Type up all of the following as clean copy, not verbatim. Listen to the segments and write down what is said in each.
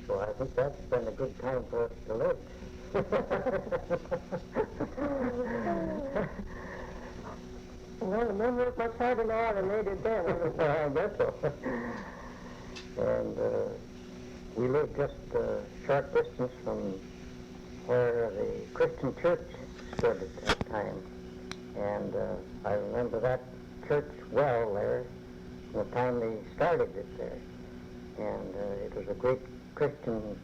Well, I think that's been a good time for us to live. Well, the men work much harder now than they did then. I guess so. And we lived just a short distance from where the Christian church stood at that time. And I remember that church well there, the time they started it there. And it was a great Christian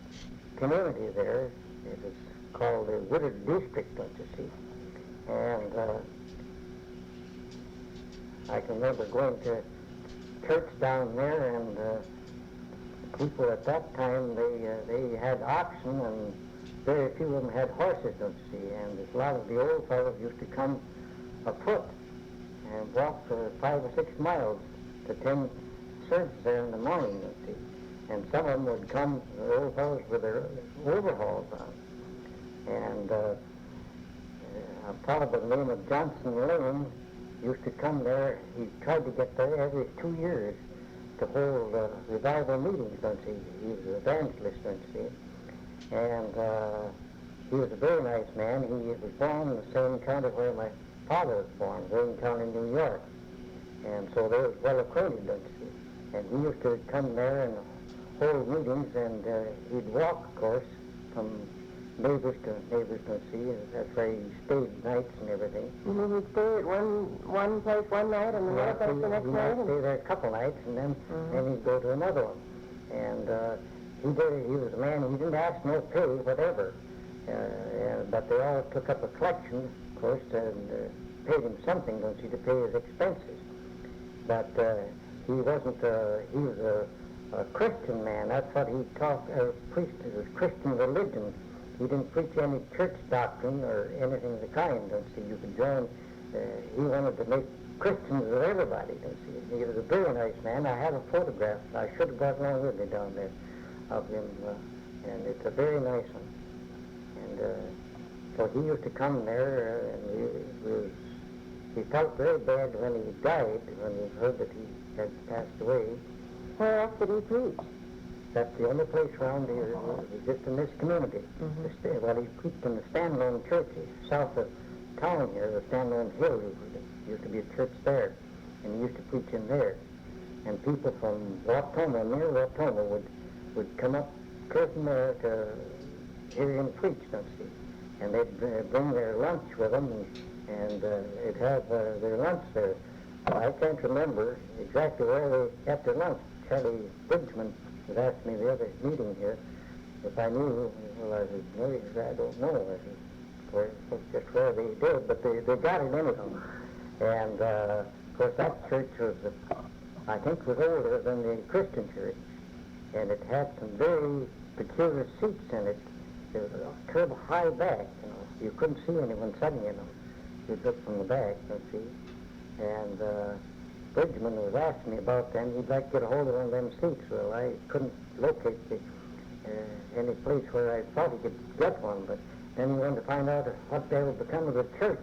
community there. It was called the Woodard District, don't you see? And I can remember going to church down there, and people at that time, they had oxen, and very few of them had horses, don't you see? And a lot of the old fellows used to come afoot and walk for 5 or 6 miles to attend service there in the morning, don't you see? And some of them would come, the old fellows, with their overalls on. And a fellow by the name of Johnson Lane used to come there. He tried to get there every 2 years to hold revival meetings, don't you see? He was an evangelist, don't you see? And he was a very nice man. He was born in the same county where my father was born, Wayne County, New York. And so they was well acquainted, don't you see? And he used to come there and hold meetings, and he'd walk, of course, from neighbors to neighbors, don't you see? That's where he stayed nights and everything. Mm-hmm. He'd stay at one place one night and another place the next night? He'd stay there a couple nights, and then he'd go to another one. And he was a man, he didn't ask no pay, whatever. But they all took up a collection, of course, and paid him something, don't you, to pay his expenses. But he wasn't, he was a Christian man. That's what he taught, preached. It was Christian religion. He didn't preach any church doctrine or anything of the kind, don't you see. You could join, he wanted to make Christians of everybody, don't you see. He was a very nice man. I have a photograph. I should have brought along with me down there of him, and it's a very nice one. And so he used to come there, and he felt very bad when he died, when he heard that he had passed away. Where else did he preach? That's the only place around here, just in this community. Well, he preached in the standalone churches south of town here, the standalone hill. There used to be a church there, and he used to preach in there. And people from Wautoma, near Wautoma, would come up from there to hear him preach, don't you see. And they'd bring their lunch with them, and they'd have their lunch there. I can't remember exactly where they got their lunch. Charlie Bridgman had asked me the other meeting here if I knew. Well, I said, no, I don't know. I said, just where they did, but they got it anyhow. And, of course, that church was, I think, was older than the Christian church. And it had some very peculiar seats in it. There was a terrible high back, you know. You couldn't see anyone sitting in them. You'd look from the back, don't see. And Bridgman was asking me about them. He'd like to get a hold of one of them seats. Well, I couldn't locate any place where I thought he could get one, but then he wanted to find out what they would become of the church.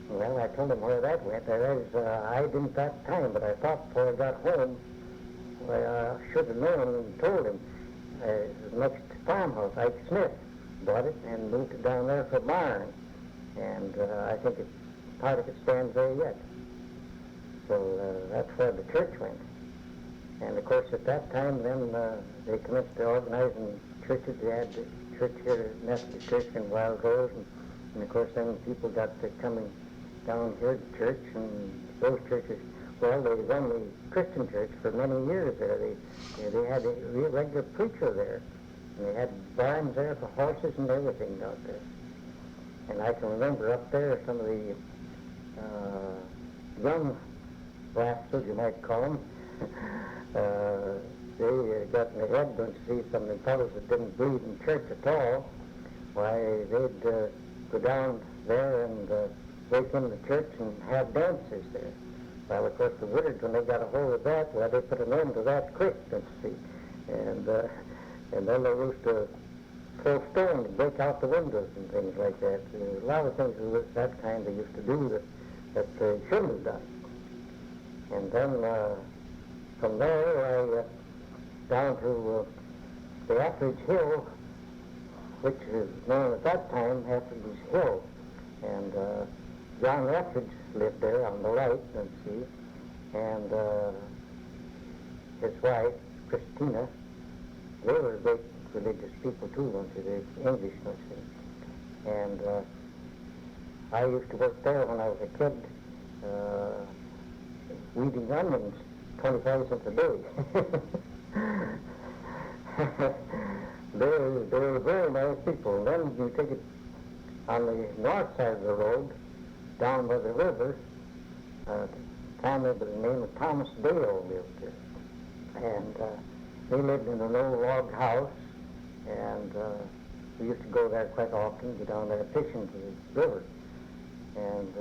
Well, I told him where that went. I didn't at that time, but I thought before I got home, I should have known and told him. The next farmhouse, Ike Smith, bought it and moved it down there for barn. And I think part of it stands there yet. So that's where the church went. And of course at that time then they commenced to organizing churches. They had the church here, Methodist Church in Wild Rose, and of course then people got to coming down here to church, and those churches, well, they run the Christian church for many years there. They had a real regular preacher there, and they had barns there for horses and everything out there. And I can remember up there some of the young rascals, you might call them, they got in the head, don't you see, some of the fellows that didn't believe in church at all. Why, they'd go down there and break into the church and have dances there. Well, of course, the Woodards, when they got a hold of that, well, they put an end to that quick, don't you see. And then they used to throw stones and break out the windows and things like that. A lot of things of that kind they used to do that they shouldn't have done. And then from there, down to the Etheridge Hill, which is known at that time Etheridge Hill. And John Etheridge lived there on the right, let's see, and his wife, Christina, they were great religious people too, weren't they? They're English, let's see. And I used to work there when I was a kid, weeding onions, 25 cents a day. they were very nice people. And then you take it on the north side of the road, down by the river, a family by the name of Thomas Dale lived there. And they lived in an old log house, and we used to go there quite often, go down there fishing to the river. And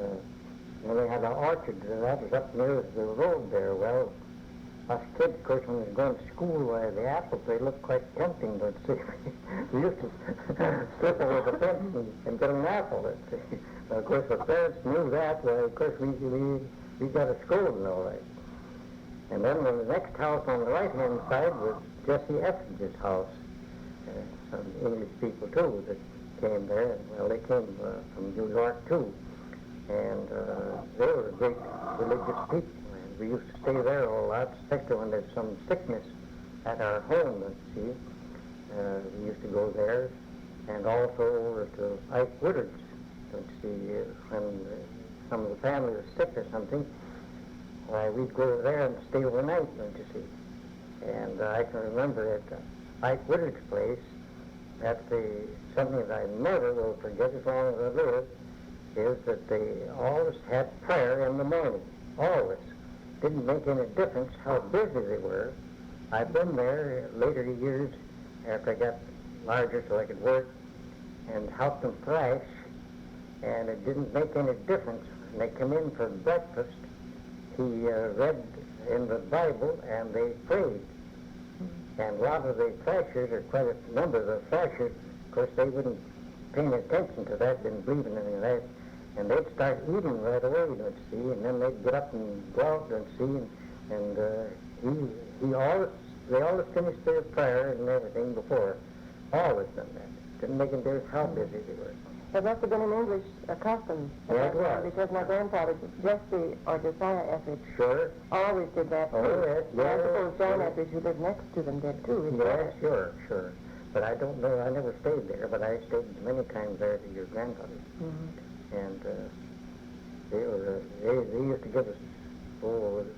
they had an orchard that was up near the road there. Well, us kids, of course, when we were going to school, the apples, they looked quite tempting, let's see. We used to slip over the fence and get an apple, let's see. Of course, the parents knew that. Well, of course, we got a scolding, all right. And then the next house on the right-hand side was Jesse Etheridge's house. Some English people, too, that came there. Well, they came from New York, too. And they were great religious people. And we used to stay there a lot, especially when there's some sickness at our home, let's see. We used to go there. And also over to Ike Woodard's, let's see, when some of the family was sick or something. Why, we'd go there and stay overnight, don't you see. And I can remember at Ike Woodard's place, something that I never will forget as long as I live, is that they always had prayer in the morning, always. Didn't make any difference how busy they were. I've been there later years after I got larger so I could work and help them thrash, and it didn't make any difference. When they come in for breakfast, he read in the Bible and they prayed. And a lot of the thrashers, or quite a number of the thrashers, of course, they wouldn't pay any attention to that, didn't believe in any of that. And they'd start eating right away, let's see, and then they'd get up and go out and see, and they always finished their prayer and everything before. Always done that. Didn't make any difference how busy they were. It must have been an English custom. Yeah, it was. Because my grandfather, Jesse or Josiah Etheridge, Sure. always did that too. Oh, yes, And I suppose John yes. Etheridge, who lived next to them, did too. his Yeah, brother. sure. But I don't know, I never stayed there, but I stayed many times there to your grandfather. Mm-hmm. And they used to give us,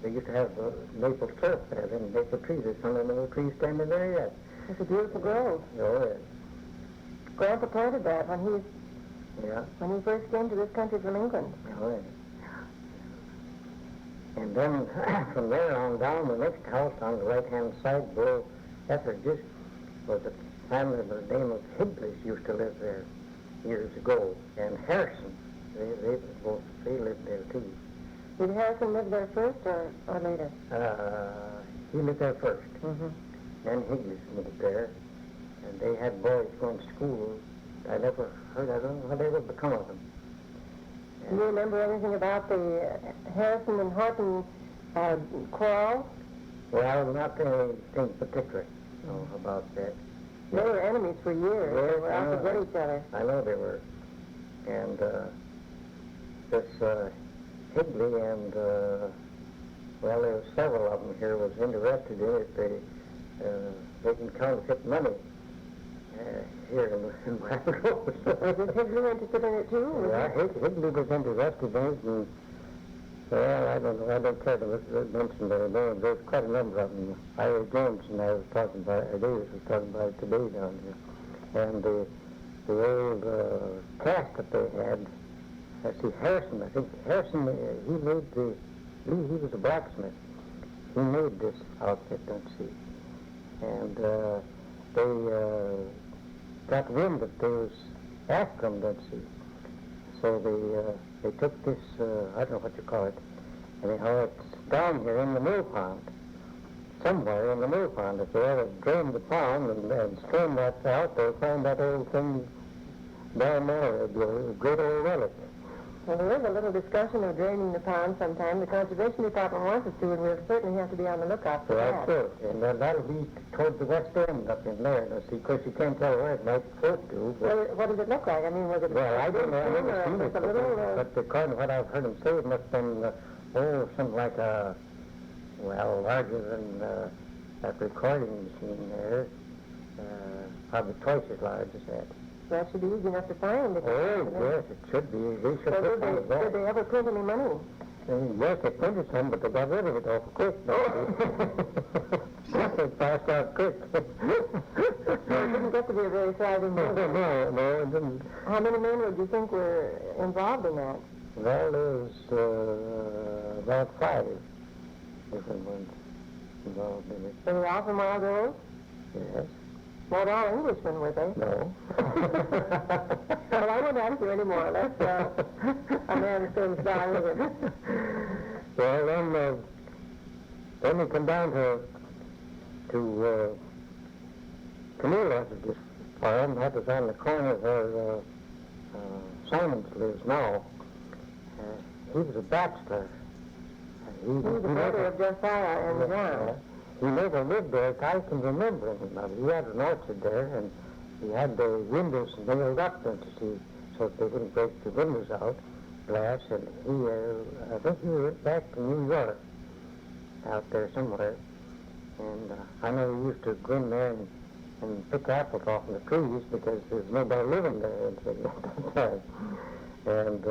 they used to have maple syrup there, and maple trees. There's some of the maple trees standing there yet. It's a beautiful grove. Oh, yes. Grandpa planted that when he first came to this country from England. Oh, yes. And then from there on down, the next house on the right-hand side below Etheridge's was a family by the name of Higleys used to live there years ago. And Harrison, they lived there too. Did Harrison live there first or later? He lived there first. Mm-hmm. Then Higleys lived there. And they had boys going to school. I never heard, I don't know what ever become of them. Do you remember anything about the Harrison and Horton quarrel? Well, not anything particular about that. They were enemies for years. Yes, They were out to get each other. I know they were. And this Higley and, well, there were several of them here was interested in it. They can counterfeit money here in Black Rose. Was Higley interested in it too? Yeah, Higley was interested in it, and well, I don't know, I don't care to mention that. There's quite a number of them. Ira Jones and I was talking about, Davis was talking about it today down here. And the old cast that they had, let's see, Harrison, I think Harrison, he was a blacksmith. He made this outfit, don't see. And they got wind that they was after them, don't see. So they took this, I don't know what you call it, anyhow, it's down here in the mill pond, somewhere in the mill pond. If they ever drained the pond and streamed that out, they'll find that old thing down there, a great old relic. Well, there is a little discussion of draining the pond sometime. The Conservation Department wants us to, and we'll certainly have to be on the lookout for That's that. it. And that'll be towards the west end up in there. Now, see, of course, you can't tell where it might float to, but... Well, what does it look like? I mean, was it Well, I don't know. I big thing, never or seen it, just a little... but according to what I've heard him say, it must have been, something like a, well, larger than that recording machine there. Probably twice as large as that. That should be easy enough to find. Oh, yes, it should be. They should So put one of did that. they ever print any money? Yes, they printed some, but they got rid of it awful quick. It passed out quick. It didn't get to be a very thriving business. No, it didn't. How many men would you think were involved in that? Well, there's about 5 different ones involved in it. They were all from Wild Rose? Yes. Not all Englishmen, were they? No. Well, I won't ask you anymore. Let's, a man stands down with it. Well, then we come down to Camilla, this farm. That was on the corner where Simons lives now. He was a bachelor. He was the brother of Josiah and John. He never lived there, as I can remember him. He had an orchard there, and he had the windows nailed up, don't you see, so that they wouldn't break the windows out, glass, and I think he went back to New York, out there somewhere, and I know he used to go in there and pick apples off the trees because there's nobody living there at that time. And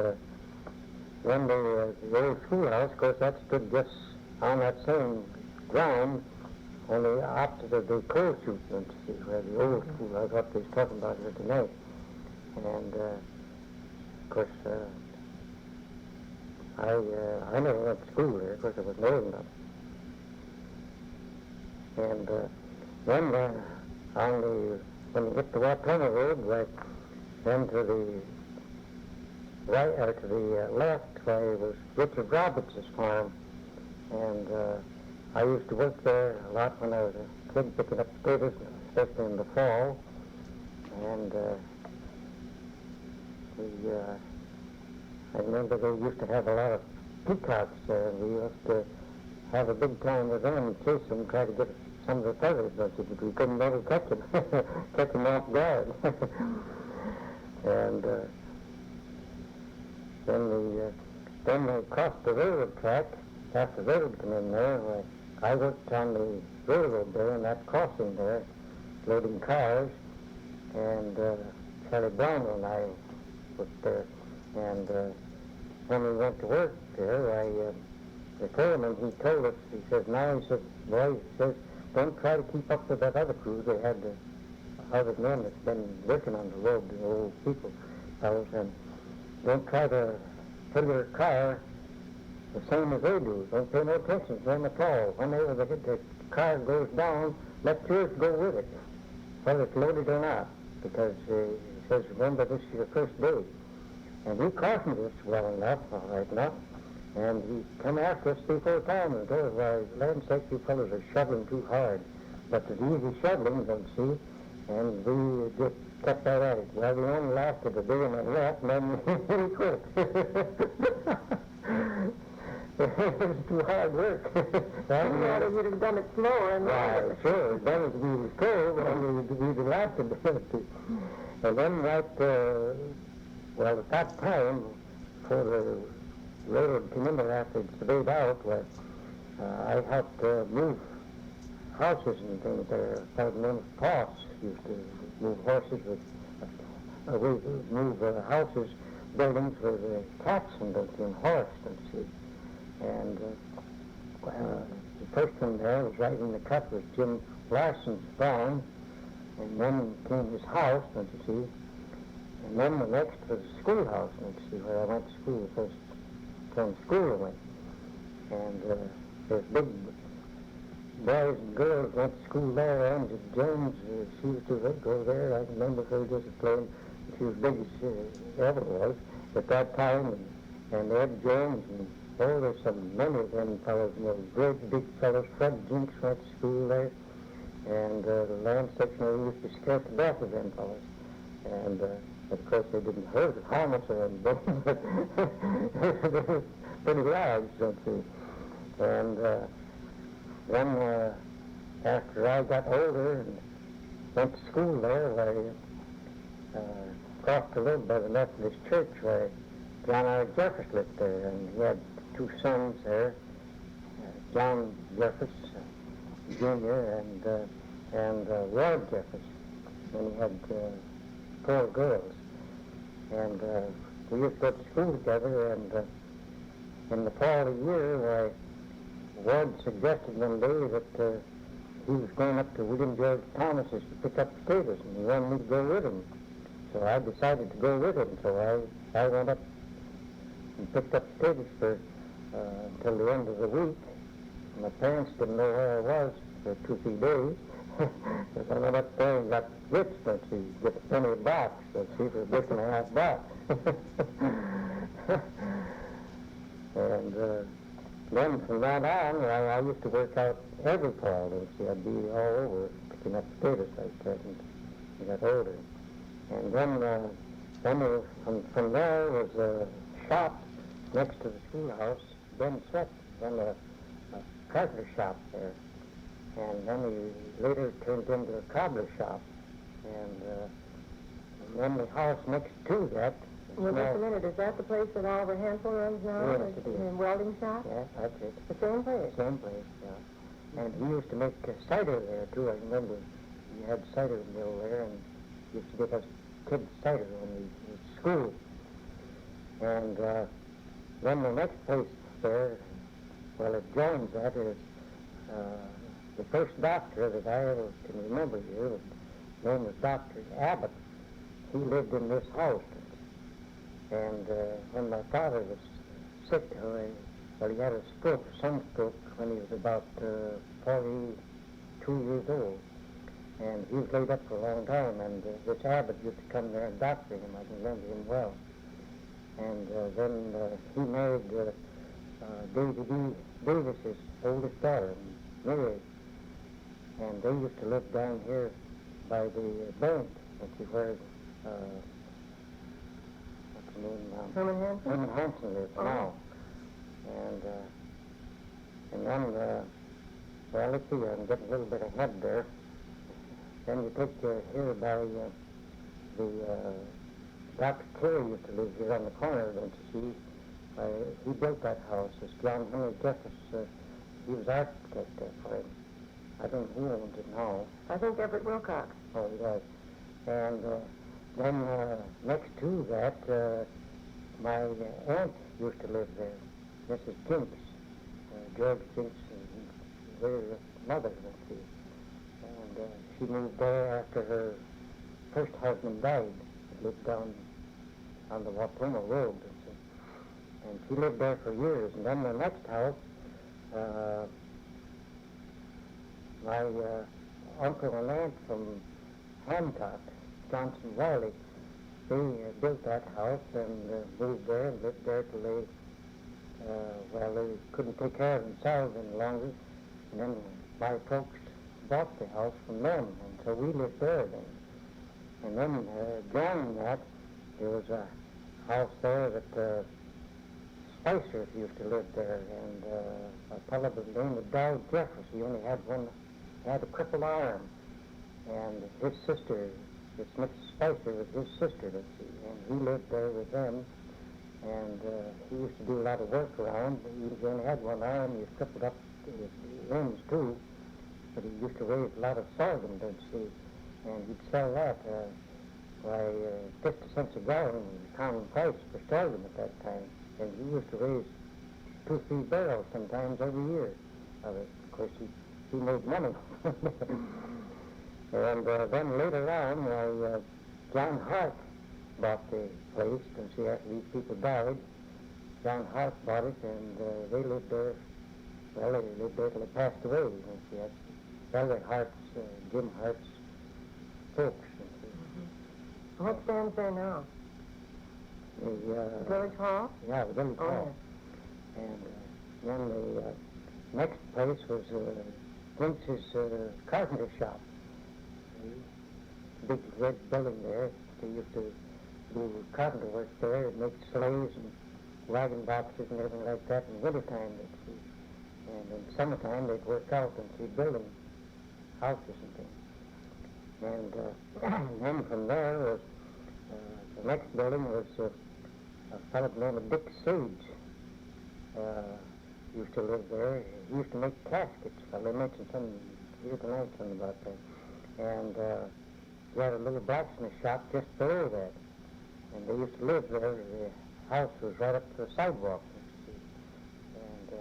when the old schoolhouse, of course, that stood just on that same ground, only opposite of the coal chute, don't you see, where the old schoolhouse, what they're talking about here tonight. And, of course, I never went to school there, because I wasn't old enough. And then when you get to Watana Road, right, then to the right, or to the left, where was Richard Roberts' farm. And I used to work there a lot when I was a kid, picking up potatoes, especially in the fall. And I remember they used to have a lot of peacocks there, and we used to have a big time with them and chase them, try to get some of the feathers, but we couldn't ever catch them, catch them off guard. And then they crossed the railroad track, after the railroad came in there. I worked on the railroad there, in that crossing there, loading cars, and Charlie Brown and I worked there. And when we went to work there, the foreman, he told us, he says, boy, he says, don't try to keep up with that other crew. They had the other men that's been working on the road, the old people, fellows, and don't try to fill your car the same as they do. Don't pay no attention to them at all. Whenever the car goes down, let yours go with it, whether it's loaded or not, because he says, remember, this is your first day. And he cautioned us well enough, all right enough, and he come after us 3-4 times and told us, well, land sakes, you fellows are shoveling too hard. But it's easy shoveling, don't you see? And we just kept right at it. Well, we only lasted a day and a half, and then we quit. It was too hard work. Well, you'd have done it slower. Right, sure. That was we was told, and we'd have lasted. And then well, at that time, before the railroad came in there after it surveyed out, I helped move houses and things there. That was known as pots. Used to move horses with, move houses, buildings with cats and horse, don't you see. And the first one there was right in the cut was Jim Larson's farm, and then came his house, don't you see. And then the next was the schoolhouse, don't you see, where I went to school, first from school I went. And there's big boys and girls went to school there. Angie Jones, she was too big to go there. I remember her just playing. She was big as she ever was at that time. And Ed Jones, and there's many of them fellows, great big fellows. Fred Jinks went to school there. And the land section, we used to scare to death of them fellows. And But of course, they didn't hurt how much of them, but they were pretty large, don't you? And then after I got older and went to school there, I crossed the road by the Methodist Church where John R. Jeffers lived there, and he had two sons there, John Jeffers Jr. and Ward Jeffers, and he had 4 girls. And we used to go to school together, and in the fall of the year, Ward suggested one day that he was going up to William George Thomas's to pick up potatoes, and he wanted me to go with him. So I decided to go with him, so I went up and picked up potatoes for until the end of the week. My parents didn't know where I was for 2-3 days. Because I went up there and got rich, but you get a penny a box, so see for $1.50 box. And then from that on, I used to work out every fall. You see, I'd be all over picking up potatoes like that, and I got older. And then from there was a shop next to the schoolhouse, Ben Sweat, then a carpenter shop there. And then he later turned into a cobbler shop. And then the house next to that. Well, just a minute. Is that the place that Oliver Hansel runs now? Yes, it is. The welding shop? Yeah, that's it. The same place? Same place, yeah. And he used to make cider there, too. I remember he had cider mill there, and he used to give us kids cider when we were at school. And then the next place there, well, it joins that, is the first doctor that I ever can remember here, his name was Dr. Abbott. He lived in this house. And when my father was sick, well, he had a stroke, some stroke, when he was about 42 years old. And he was laid up for a long time, and this Abbott used to come there and doctor him. I can remember him well. And then he married David E. Davis's oldest daughter, Mary. And they used to live down here by the bank, which is where, what's the name now? Herman Hansen? Herman Hansen lives now. And then, well, let's see, I'm getting a little bit ahead there. Then you take here by the Dr. Terry used to live here on the corner, don't you see? He built that house. It's John Henry Jeffers. He was architect there for him. I don't know who owns it now. I think Everett Wilcox. Oh, he does. And then next to that, my aunt used to live there, Mrs. Jinks, George Jinks, their mother, let's see. And she moved there after her first husband died. She lived down on the Watoma Road. And she lived there for years. And then the next house, my uncle and aunt from Hancock, Johnson Wiley, they built that house and moved there and lived there till they, well, they couldn't take care of themselves any longer. And then my folks bought the house from them, and so we lived there then. And then joining that, there was a house there that Spicer used to live there, and a fellow by the name of Dow Jeffers. He only had had a crippled arm, and his sister, this Mrs. Spicer was his sister, let's see, and he lived there with them, and he used to do a lot of work around. He only had one arm, he was crippled up his limbs too, but he used to raise a lot of sorghum, don't you see, and he'd sell that, 50 cents a gallon was the common price for sorghum at that time, and he used to raise 2-3 barrels sometimes every year of it. Of course, he made money. And then later on, John Hart bought the place, and see, after these people died, John Hart bought it, and they lived there, well, they lived there till they passed away. And see, that's Elder Hart's, Jim Hart's folks. What stands there now? The Village Hall? Yeah, the Village Hall. Yeah. And then the next place was Jinx's carpenter shop. Big red building there. They used to do carpenter work there. They'd make sleighs and wagon boxes and everything like that in wintertime, they'd see. And in summertime, they'd work out and see building houses and things. And then from there was, the next building was a fellow named Dick Sage. Used to live there. He used to make caskets. Well, they mentioned something here tonight, something about that. And he had a little blacksmith shop just below that. And they used to live there. The house was right up to the sidewalk. And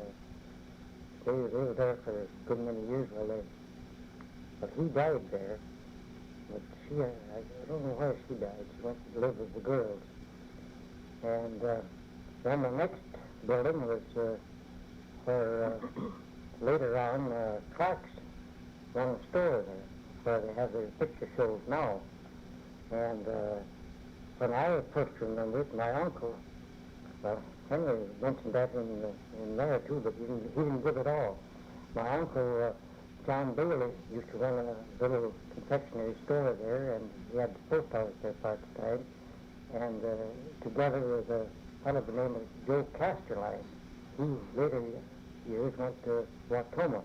they were there for a good many years. But he died there. But she, I don't know where she died. She went to live with the girls. And then the next building was where later on Clark's run a store there, where they have their picture shows now. And when I first remember it, my uncle, well, Henry mentioned that in there too, but he didn't give it all. My uncle, John Bailey, used to run a little confectionery store there, and he had the post office there part of the time. And together with a fellow by the name of Joe Casterline, he later years went to Watoma.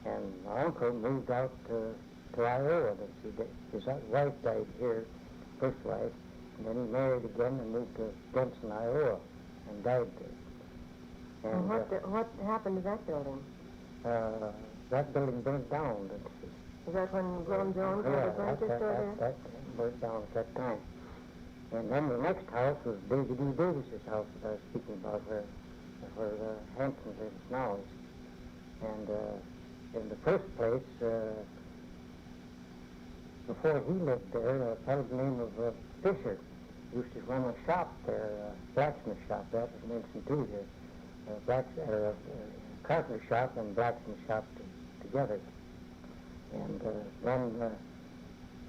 And my uncle moved out to Iowa. His wife died here, first wife, and then he married again and moved to Denson, Iowa, and died there. And what happened to that building? That building burnt down. Is that when Graham Jones had a furniture store there? That burnt down at that time. And then the next house was Daisy D. Davis's house that I was speaking about, where Hanson's is now. And in the first place, before he lived there, a fellow by the name of Fisher used to run a shop there, a blacksmith shop. That was mentioned too here. Carpenter shop and blacksmith shop together. And then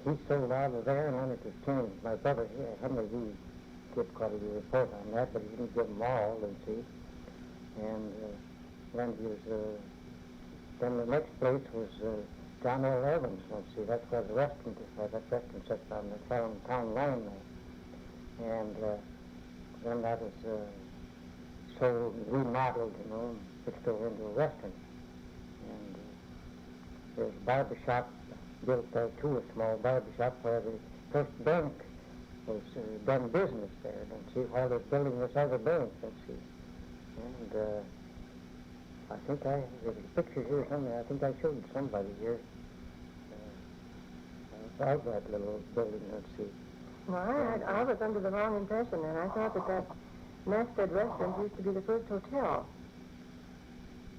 he sold out of there, and then it was changed. My brother, Henry, he did quite a report on that, but he didn't give them all, you see. And then he was, then the next place was John L. Evans, let's see, that's where the restaurant is, that restaurant sits on the town line there. And then that was sold, remodeled, fixed over into a restaurant. And there's a barber shop built there too, a small barber shop where the first bank was done business there. And see, while they're building this other bank, let's see. And I think there's a picture here somewhere. I think I showed somebody here of that little building, let's see. Well, I was under the wrong impression, and I thought that Masthead Restaurant used to be the first hotel.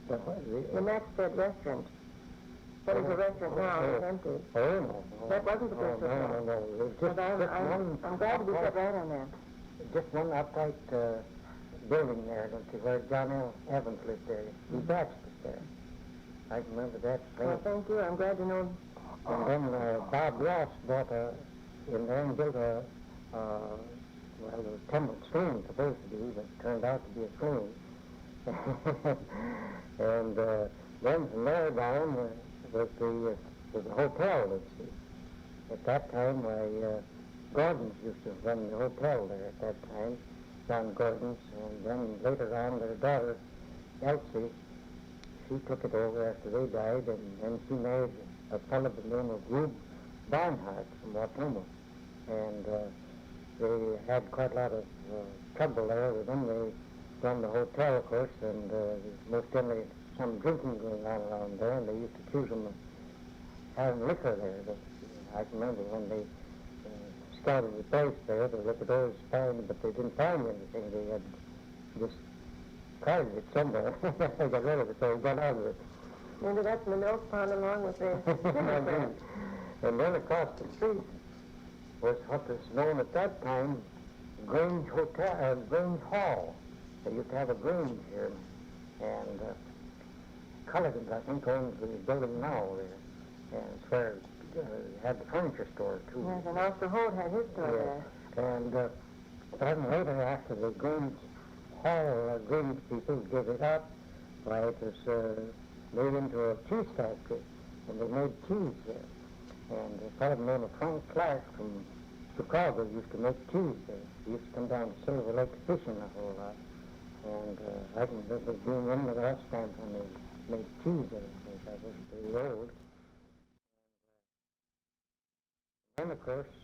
The Masthead Restaurant. That is a restaurant now, it's empty. Oh, no. That wasn't the first hotel. No. It was just one. I'm glad to be set right on that. Just one upright building there, don't you, where John L. Evans lived there. He bachelors there. I remember that. Well, thank you. I'm glad to know. And then Bob Ross bought in there and built it was timber saloon, supposed to be, but it turned out to be a saloon. And then from there down was the hotel, let's see. At that time, Gordons used to run the hotel there at that time, John Gordon's, and then later on their daughter, Elsie, she took it over after they died, and then she married a fellow by the name of Rube Barnhart from Watoma. And they had quite a lot of trouble there with them. They run the hotel, of course, and most generally some drinking going on around there, and they used to accuse them of having liquor there. But I can remember when they scouted the place there, the liquor doors found, but they didn't find anything. They had just carried it somewhere. They got rid of it, so they got out of it. Maybe that's in the milk pond along with the cigarette. And then across the street was what was known at that time Grange Hotel, Grange Hall. They used to have a Grange here, and Culligan's, I think, owns the building now there, and it's where had the furniture store too. Yes, and Oscar Holt had his store there. And then later, after the Grange Hall, Grange people gave it up, why it was made into a cheese factory, and they made cheese there. And a fellow named Frank Clark from Chicago used to make cheese there. He used to come down to Silver Lake fishing a whole lot. And I can remember being in the restaurant when they made cheese there, because I was pretty old. And of course,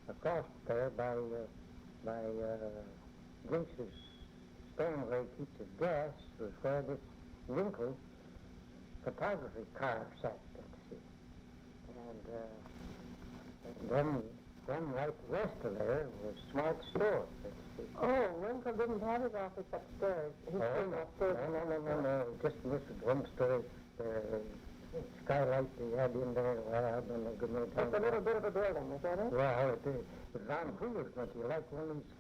across there by Grinch's stand where he keeps his gas was where this Winkle photography car sat, let's see. And then right west of there was Smart Store, let's see. Oh, Winkle didn't have his office upstairs. His No. Just this is one story. Skylight they had in there. Well, I've been a good many times. It's a little bit of a building, is that it? Well, it is. It was on wheels, don't you? Like one of these,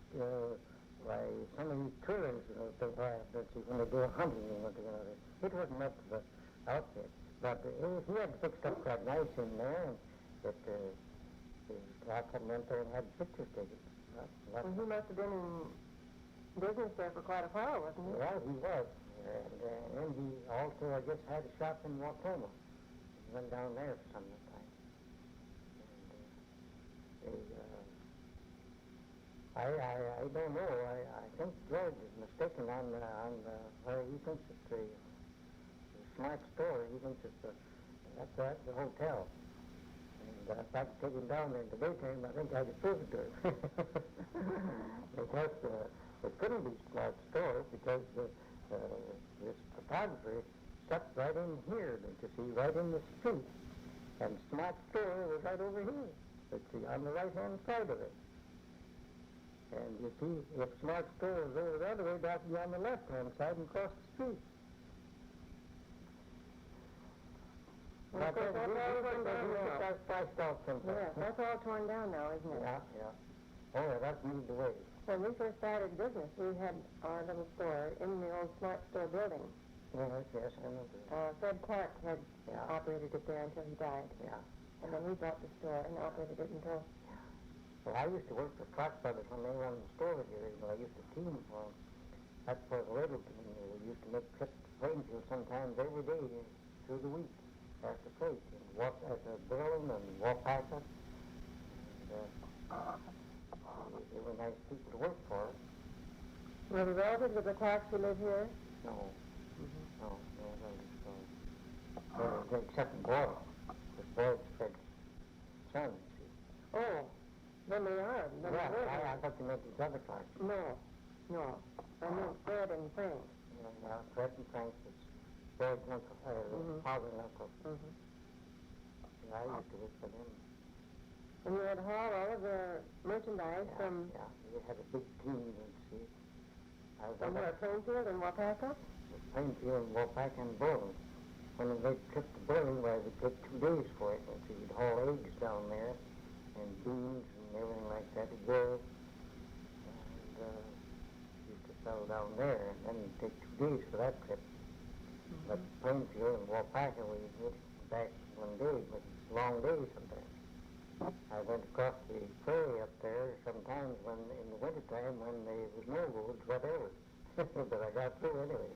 like some of these tourists, they have, don't you, when they go hunting and what they know. It wasn't up to the outfit. But he had fixed up quite nice in there, and I went there and had pictures taken. Well, he must have been in business there for quite a while, wasn't he? Well, he was. And he also, I guess, had a shop in Wautoma. He went down there for some time. And I don't know. I think George is mistaken on where he thinks it's the Smart Store. He thinks it's the hotel. And if I could take him down there in the daytime, I think I could prove it to him. Because it couldn't be Smart Store because this photographer sat right in here, don't you see, right in the street. And Smart Store was right over here, let's see, on the right-hand side of it. And you see, if Smart Store was over the other way, that would be on the left-hand side and across the street. Well, of course, that's all torn down now. That's spiced out sometime. Yeah, that's all torn down now, isn't it? Yeah. Oh, that's moved away. When we first started business, we had our little store in the old Smart Store building. Yes, I remember. Fred Clark had operated it there until he died. Yeah. And then we bought the store and operated it until... Well, I used to work for Clark Brothers when they run the store here. I used to team for them. That's for the radio team. We used to make trips to Plainfield sometimes every day through the week after freight. And walk at Berlin and Waupaca. They were nice people to work for. Were the relatives of the Clarks who live here? No. No, except Boyle. Because Boyle's Fred's son, see. Oh, then they are. Then I thought you meant these other Clarks. No. I mean Fred and Frank. Yeah, Fred and Frank was Boyd's uncle, father and uncle. Yeah, I used to work for them. And you had hauled all of the merchandise from... Yeah, we had a big team, let's see. From where, Plainfield and Waupaca? Plainfield and Waupaca and Berlin. When we made a trip to Berlin, well, we'd take 2 days for it. And so you'd haul eggs down there, and beans and everything like that to go. And used to sell down there, and then you'd take 2 days for that trip. But Plainfield and Waupaca, we went back 1 day, but it's a long day sometimes. I went across the prairie up there sometimes when, in the wintertime, when there was no roads, whatever. But I got through anyway.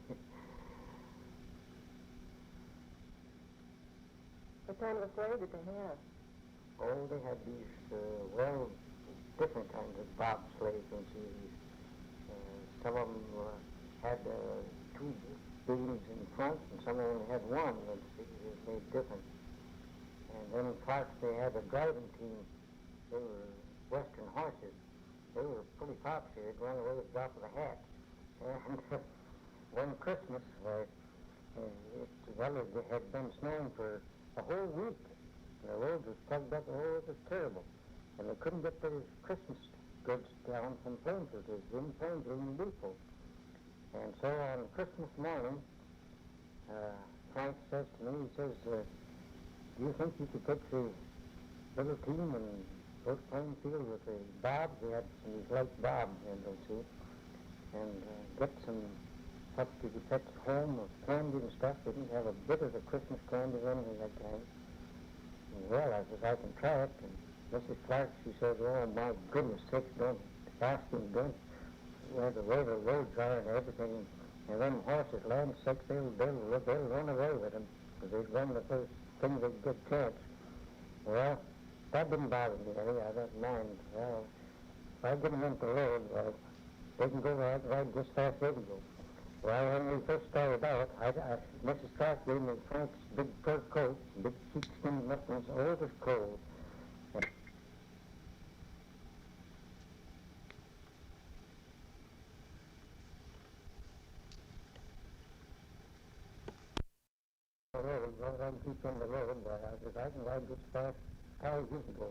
What kind of a sleigh did they have? Oh, they had these, different kinds of bobsleighs and these. Some of them had 2 beams in front, and some of them had 1. Let's see, it was made different. And then Clarks, they had a driving team. They were Western horses. They were pretty popular. They'd run away with the drop of a hat. And one Christmas, it had been snowing for a whole week. The roads were plugged up. Oh, it was terrible. And they couldn't get their Christmas goods down from Plainfield. It was in Plainfield in the depot. And so on Christmas morning, Frank says to me, he says, do you think you could take the little team and go to Plainfield with the bobs? We had some of these light bobs, don't see, and get some stuff you could fetch home of candy and stuff. We didn't have a bit of the Christmas candy or anything like that. And well, I said, I can try it. And Mrs. Clark, she said, oh, my goodness sakes, don't ask him, don't, where the roads are and everything. And them horses, land sakes, they'll run away with them, because they'd run the first thing they'd get chance. Well, that didn't bother me any. I don't mind. Well, if I get them into the road, well, they can go right just fast they can go. Well, when we first started out, Mrs. Clark gave me Frank's big fur coat, big sheepskin mittens. Oh, it was cold. The road, well, I can keep on the road, but I said, I can ride just fast as you can go.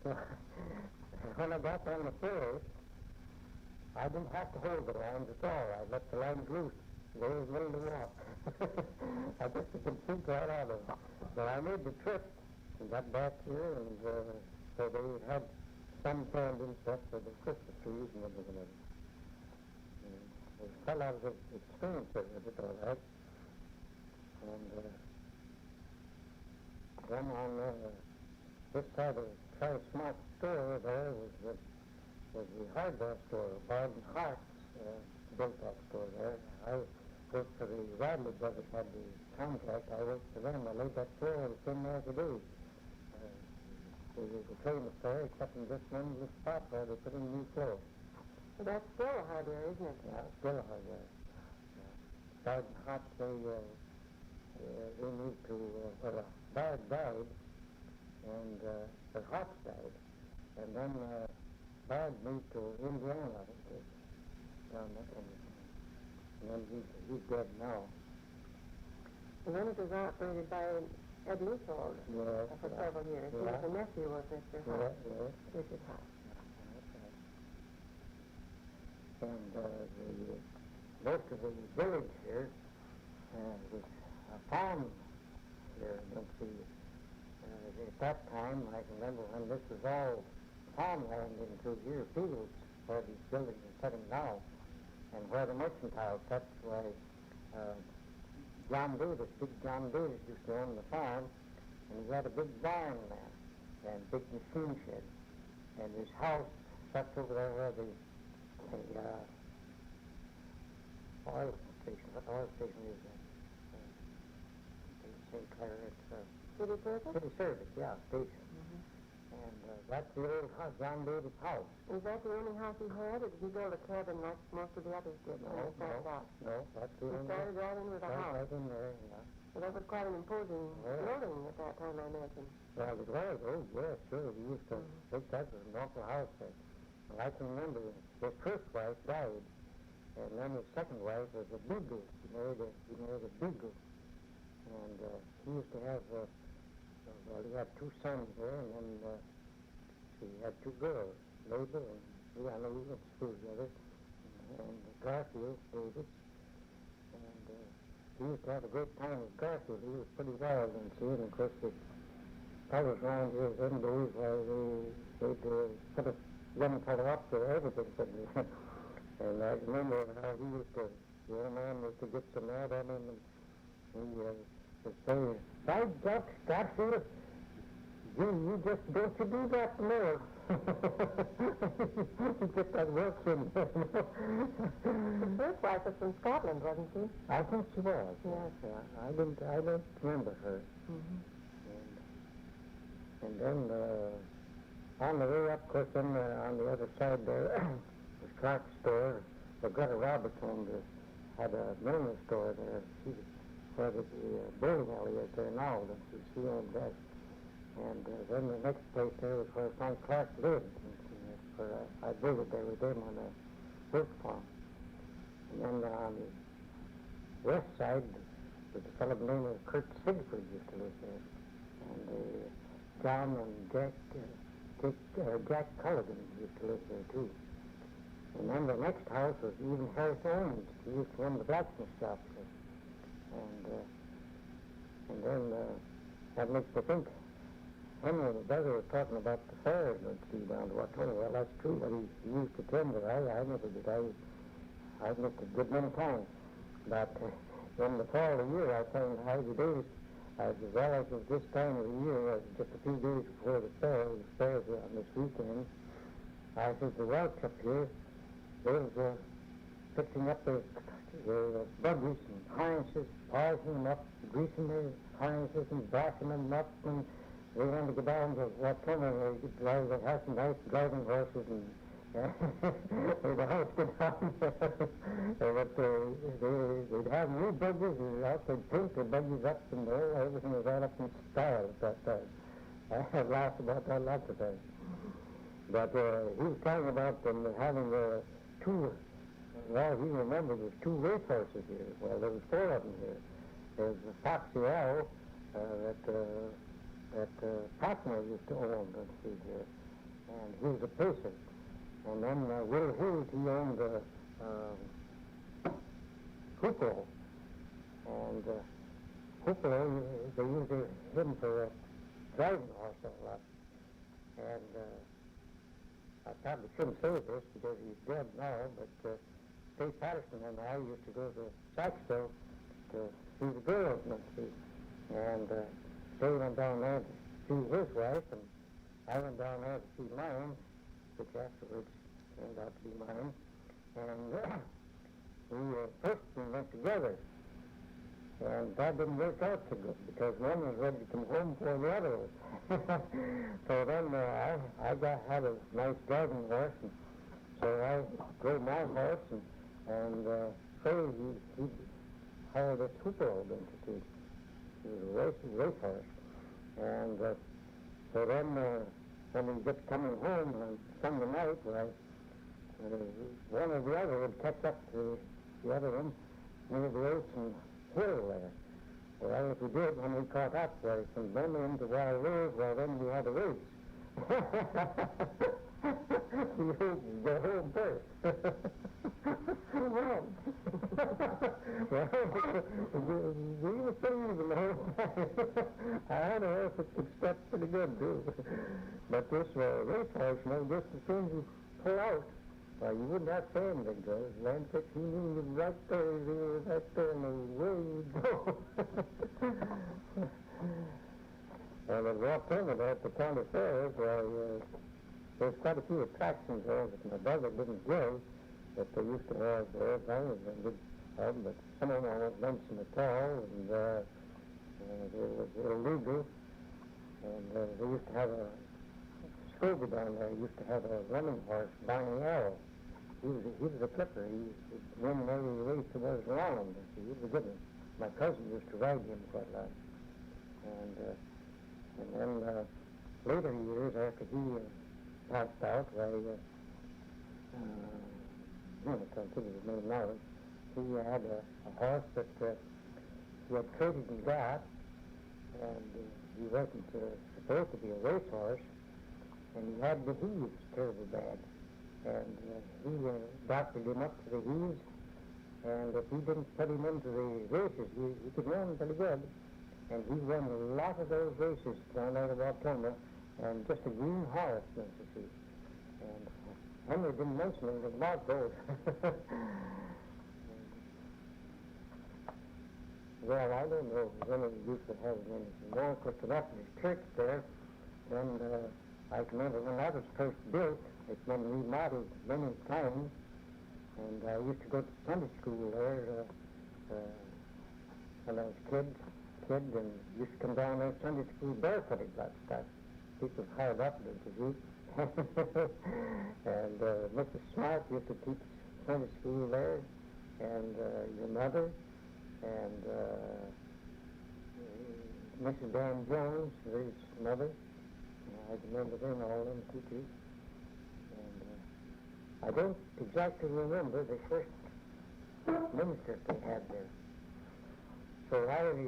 So, when I got on the forest, I didn't have to hold the lines at all. I let the lines loose. They was willing to walk. I guess you can think right out of it. So I made the trip and got back here, and so they had some planned and stuff for the Christmas trees and everything. And there's quite a lot of experience with it, all right. And then on this side of Charlie Smart's store there was the hardware store. Barton Hart's built that store there. I worked for the Radley brothers, had the contract. I worked for them. I laid that floor and came there to do. The train was there, except in just one little spot where they put in a new floor. Well, that's still a hardware, isn't it? Yeah, still a hardware. Barton Hart, they moved to, Bard died, and the Hart died, and then Bard moved to Indiana, I think, down there, and then he's dead now. And then it was operated by Ed Leopold for several years. He was a nephew of Mr. Hart. Mrs. Hart. And most of the village here was a farm here. Don't see. At that time, I can remember when this was all farmland into here, fields where these buildings are sitting now, and where the mercantile, that's why John Davis, big John Davis used to own the farm, and he had a big barn there, and big machine shed, and his house sat over there where the oil station, what oil station is that? St. Clair, it's City Service? City Service, yeah, station. And that's the old house, John Davis' house. Is that the only house he had, or did he build a cabin like most of the others did? No, that's the only. He started right in with a house. Right in there, yeah. Well, that was quite an imposing building at that time, I imagine. Well, it was, oh, yeah, sure. We used to think that was an awful house there. And I can remember his first wife died, and then his second wife was a beagle. He married a beagle. And he used to have, well, he had two sons there, and then he had two girls, Mabel and Leanna. We went to school together, and Garfield, David. And he used to have a great time with Garfield. He was pretty wild and see, and of course the fellows around here in days where they'd put a young fellow up for everything. And I remember how he used to, the old man used to get so mad at him, and he would say, "By Garfield, you just don't you do that more." He just that works in there. The first wife was from Scotland, wasn't she? I think she was. Yes. Yeah. I don't remember her. And then on the way up, of course, then on the other side there was Clark's store. Greta Roberts had a millinery store there. She where the bowling alley is there now. She owned that. And then the next place there was where Frank Clark lived. I visited there with him on a work farm. And then on the west side was a fellow named Kurt Sigford used to live there. And John and Jack Culligan used to live there too. And then the next house was even Harris Owens. He used to run the blacksmith shop there. And then that makes me think, Henry and his brother was talking about the fair going to be down to Waukegan. Well, that's true, but he used to attend it. I never did. I missed a good many times. But in the fall of the year, I found Heidi Davis, as well as of this time of the year, just a few days before the fair was on this weekend, I said, the Welch up here, they was fixing up their buggies and harnesses, polishing them up, greasing their harnesses and brushing them up, and we wanted to go down to Watertown and we could have some nice driving horses and the house get down there. But they'd have new buggies and out they'd paint the buggies up and there. Everything was all up in style at that time. I have laughed about that lots of times. But he was talking about them having two, well, he remembered there's two racehorses here. Well, there was four of them here. There's the Foxy Owl that Packner used to own, let's see here. And he was a pacer. And then Will Hughes, he owned Hooplo. And Hooplo, they used him for a driving horse a lot. And I probably shouldn't say this because he's dead now, but State Patterson and I used to go to Saxville to see the girls, let's see. And they went down there to see his wife, and I went down there to see mine, which afterwards turned out to be mine. And we first went together. And that didn't work out so good because one was ready to come home before the other was. So then I had a nice driving horse, and so I drove my horse, and so he hired a Tupelo to he was a race horse. And so then when he gets coming home on Sunday night, one or the other would catch up to the other one near the Ocean Hill there. Well, if we did, when we caught up from then into Wild Rose, well, then we had a race. You go home first. Who won? Well, we were pretty even the whole time. I had a horse that could step pretty good, too. But this race horse, just as soon as you pull out, well, you wouldn't have to say anything because Landfix, he knew you right there, and away you'd go. And at Watertown, at the county fairs, well, there's quite a few attractions there that my brother didn't go, that they used to have there. I was a good pub, but some of them I won't mention at all, and it was illegal. And they used to have Scobie down there used to have a running horse, Barney Arrow. He was a clipper. He would win every race there was around. He was a good one. My cousin used to ride him quite a lot. And then later years, after he passed out, I can't think of his name now. He had a horse that he had traded and got, and he wasn't supposed to be a racehorse, and he had the heaves terribly bad. And he doctored him up to the heaves, and if he didn't put him into the races, he could run pretty good. And he won a lot of those races down out of Watertown, and just a green horse, don't you see. And Henry didn't mention anything about those. Well, I don't know if any of you used to have anything more, because the Methodist church there, then I can remember when that was first built, it's been remodeled many times, and I used to go to Sunday school there when I was a kid, and used to come down there Sunday school barefooted, that stuff. People hired up, didn't you see? And Mrs. Smart used to teach Sunday school there, and your mother, and Mrs. Dan Jones, his mother. I remember them, all them teachers. And I don't exactly remember the first minister they had there. So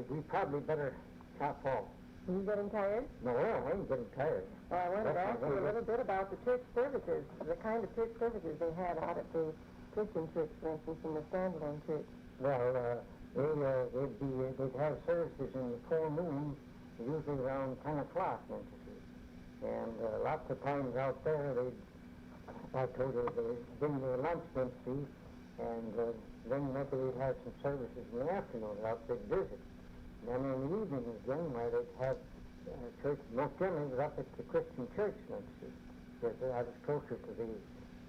we probably better chop off. Are you getting tired? No, I ain't getting tired. Well, I wanted to ask you a little bit about the church services, the kind of church services they had out at the Christian church, for instance, in the standalone church. Well, they'd have services in the forenoon, usually around 10 o'clock, don't you see. And lots of times out there, I told her they'd bring their lunch, don't you see, and then maybe they'd have some services in the afternoon, out they'd visit. And then in the evenings, again, they'd have church, most generally it was up at the Christian church, don't you see, because I was closer to the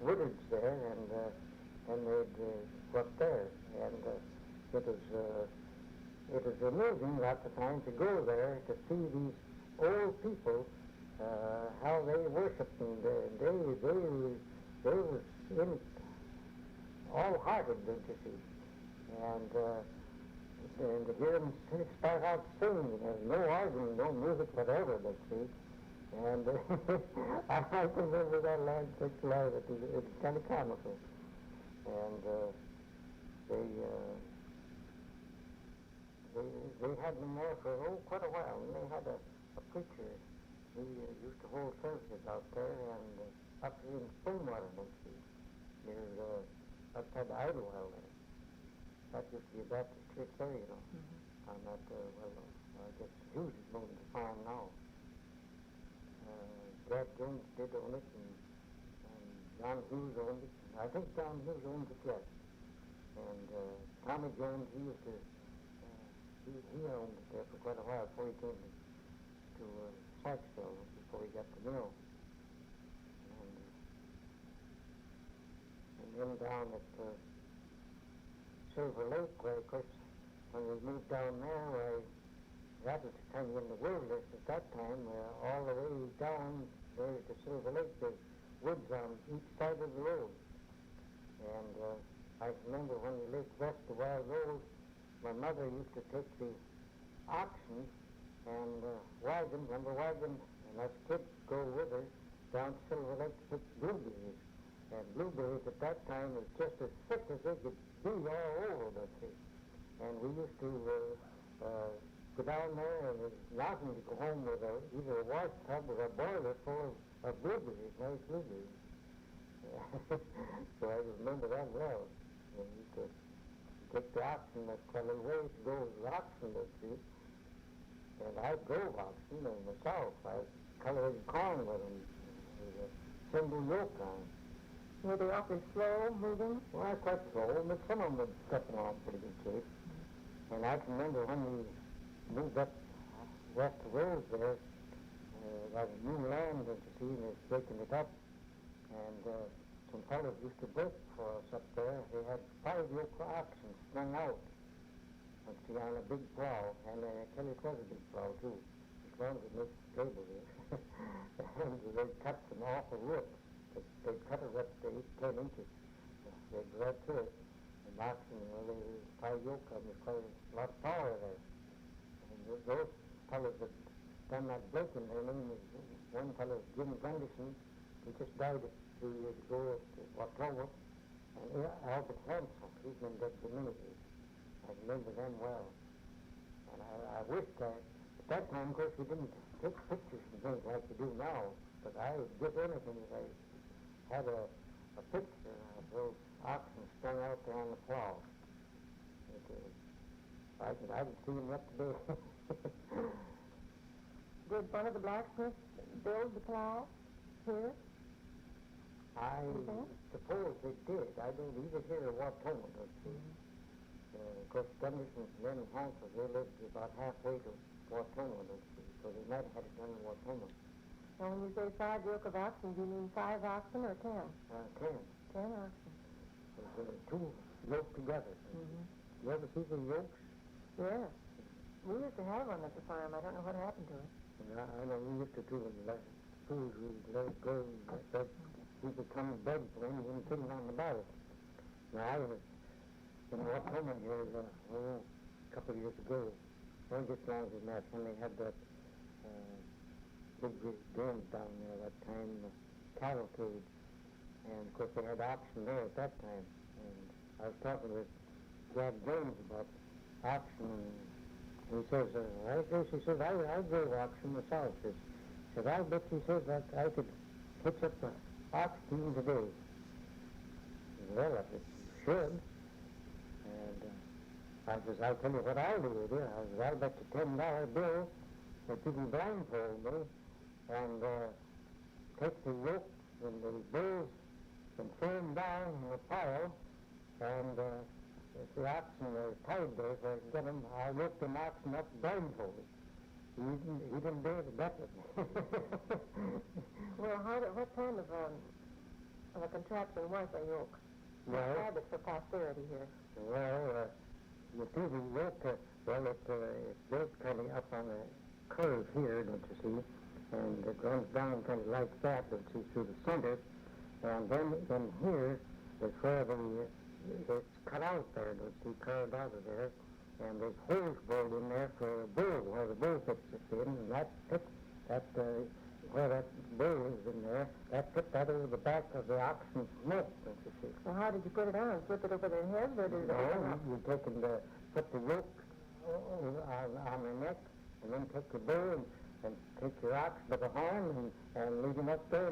Woodards there, and they'd go up there, and it was amusing lots of times to go there to see these old people, how they worshiped, and they was in it all-hearted, don't you see? And to hear them start out singing, there's no arguing, no music whatever, don't you see? And I can remember that last six live. It was kind of comical. And they had them there for quite a while. And they had a preacher. He used to hold services out there and up here in Springwater, don't you see? Near outside the Idlewild there. That used to be a Baptist church there, you know. On that, I guess Hughes is moving to farm now. Dad Jones did own it, and John Hughes owned it. I think John Hughes owns it yet. And Tommy Jones, he used to, he owned it there for quite a while before he came to Saxville, before he got the mill. And then down at Silver Lake, where, of course, when we moved down there, that was kind of in the wilderness at that time, all the way down there to Silver Lake, there's woods on each side of the road. And I remember when we lived west of Wild Road, my mother used to take the oxen and wagon, and us kids go with her down to Silver Lake to pick blueberries. And blueberries at that time was just as thick as they could be all over the tree. And we used to go down there, and it was nothing to go home with either a wash tub or a boiler full of blueberries, nice blueberries. So I remember that well. And you could take the oxen, that's quite a little way to go with the oxen, don't you? And I drove oxen in the south. I colored corn with them, with a single yoke on. Were they awfully slow moving? Well, quite slow, but some of them would step along pretty good shape. And I can remember when we moved up west of Rose there, that was new land, as you see, and it's breaking it up. And some fellows used to break for us up there. They had 5 yoke oxen strung out, and see, on a big plow. And I tell you, it was a big plow, too, as long as it makes the table there. And they cut some awful wood. They cut it up to 8, 10 inches. They'd go right through it. And oxen, you know, they 5 yoke of them, there's quite a lot of power there. And those fellows that done that breaking, their name was, one fellow was Jim Gunderson. He just died a few years ago at Waterloo. And Albert Hansel, he's been dead for many years. I remember them well. And I wish that, at that time, of course, we didn't take pictures and things like we do now. But I would give anything if I had a picture of those oxen strung out there on the plow. I can see them yet today. Did one of the blacksmiths build the plow here? I suppose they did. I don't either here or Waterloo, don't see. Of course, Gunderson and then Hansel, they lived about halfway to Waterloo, don't see. So they might have had it done in Waterloo. Now, when you say 5 yoke of oxen, do you mean 5 oxen or 10? 10. 10 oxen. So 2 yoked together. You ever see the yokes? Yeah. We used to have one at the farm. I don't know what happened to it. Yeah, I know we used to do it. Fools would let it go. That people come and beg for him and put him on the bottle. Now, I was in Waterloo here a couple of years ago. Well, just as long as that, when they had that big dams down there that time, cavalcade. And, of course, they had oxen there at that time. And I was talking with Dad Jones about oxen, and he says, he says, I drove oxen myself. He says, I bet, he says, that I could hitch up the ox team today. Well, I said, you should. And I says, I'll tell you what I'll do with you. I says, I'll bet you $10 bill that you can blindfold me and take the yoke and the bulls and throw them down in a pile, and if the oxen are tied there, so I can get them, I'll yoke them oxen up blindfolded. He didn't dare to bet with me. Well, what kind of a contraption was a yoke? Well, Describe it for posterity here. Well, you see the yoke, it's built kind of up on curve here, don't you see? And it runs down kind of like that, don't you see, through the center. And then here is where it's cut out there, don't you see, carved out of there. And there's holes bored in there for a bull, where the bull fits it in, and where that bull is in there, that put that over the back of the oxen's neck, don't you see? Well, how did you put it on? Flip it over their heads, or did you put the yoke on the neck, and then take the bull and take your ox by the horn and lead him up there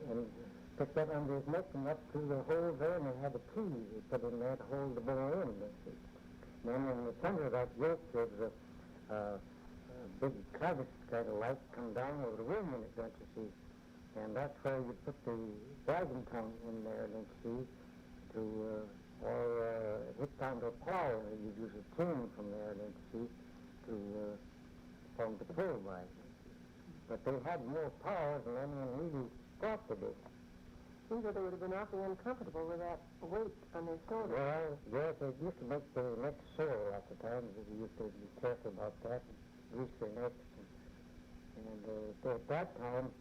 and stick that under his neck and up through the hole there, and they had a key they put in there to hold the bull in, don't you see? Then in the center of that yoke, there's a big clavicle kind of like come down over the rim in it, don't you see? And that's where you put the dragon tongue in there, don't you see, or hit down to a plow. You use a chain from there, don't you see, for them to pull by. But they had more power than anyone really thought they did. Seems that they would have been awfully uncomfortable with that weight on their shoulders. Well, yes, they used to make their necks sore at the time. They used to be careful about that, grease their necks. And at that time,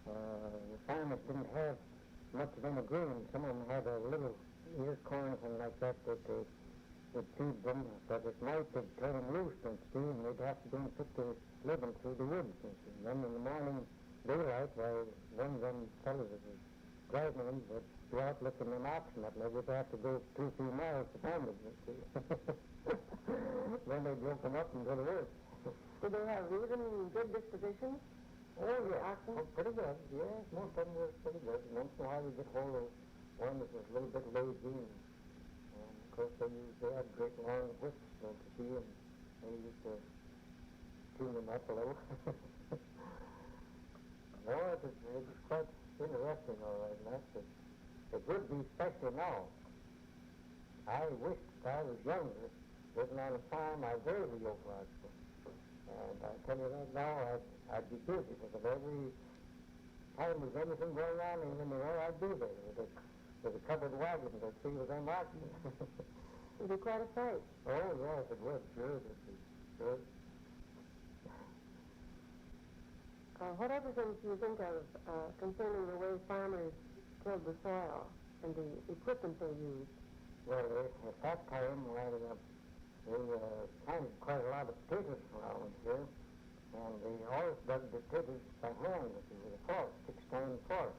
the farmers didn't have much of any grain. Some of them had a little ear corn or something like that they would feed them. But at night they'd turn them loose, don't you see, and they'd have to go and put their living through the woods, don't you see. And then in the morning daylight, while one of them fellows that was driving them would go out looking at an oxen up, and they'd have to go 2-3 miles to find them, don't you see. Then they'd yoke them up and go to work. Did they have even good dispositions? Oh, yeah. Oh, pretty good, yes. Most of them were pretty good. Once in a while we get hold of one that was a little bit lazy. And of course they had great long whips, don't you see, and they used to tune them up a little. No, it was quite interesting, all right, and it would be especially now. I wished I was younger, living on a farm. I very yoke lodge. And I tell you that now, I'd be busy, because every time there's anything going on, even there, I'd be there with a covered wagon to see with them oxen. It'd be quite a sight. Oh, yes, it would, sure, it would be, sure. What other things do you think of concerning the way farmers tilled the soil and the equipment they used? Well, at that time, they planted quite a lot of potatoes around here, and they always dug the potatoes by hand with a fork, 6-stone fork.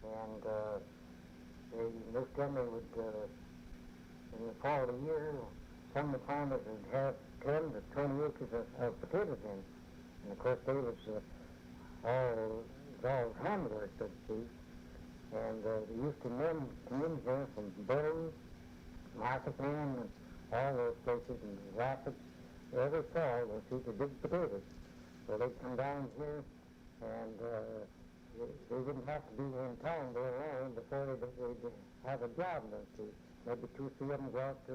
And most time they would, in the fall of the year, some of the farmers would have 10 to 20 acres of potatoes in. And of course, they was all handwork, so to speak. And they used to men come in here from Burley, Marketing, and all those places, and Rapids, every fall, they'll see the big potatoes. So they'd come down here, and they didn't have to be in town very long before they'd have a job, don't you? Maybe 2 or 3 of them go out to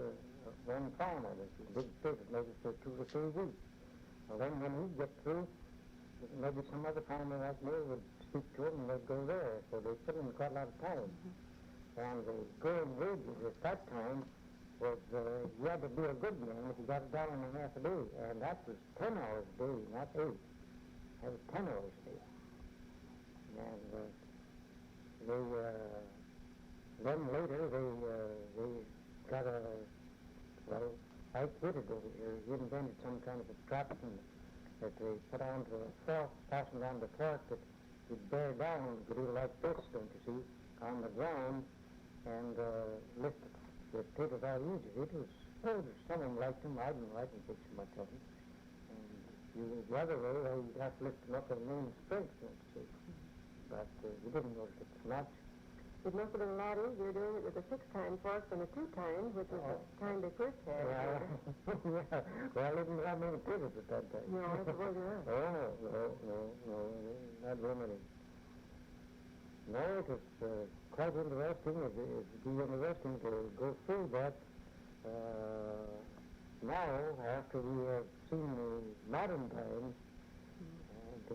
one farmer, big potatoes, maybe for 2 or 3 weeks. Well, then when he'd get through, maybe some other farmer like me would speak to him, and they'd go there. So they put in quite a lot of time. Mm-hmm. And the going wages at that time was, you had to be a good man if you got $1.50 a day, and that was 10 hours a day, not 8. That was 10 hours a day. And then later they got I quitted over here. He invented some kind of a strap that they put onto a fork, fastened on the fork that you'd bear down, you could do like this, don't you see, on the ground, and lift the potatoes out easy. Some of them liked them. I didn't like them so much of them. And the other way, you'd have to lift them up with the main strength, don't you see. But you didn't notice it so much. It must have been a lot easier doing it with a 6-tine fork than a 2-tine, which was the kind they first had. Yeah. Well, they didn't have many potatoes at that time. No, I suppose you're right. No, not very many. No, it was quite interesting. It would be interesting to go through that now, after we have seen the modern times, and to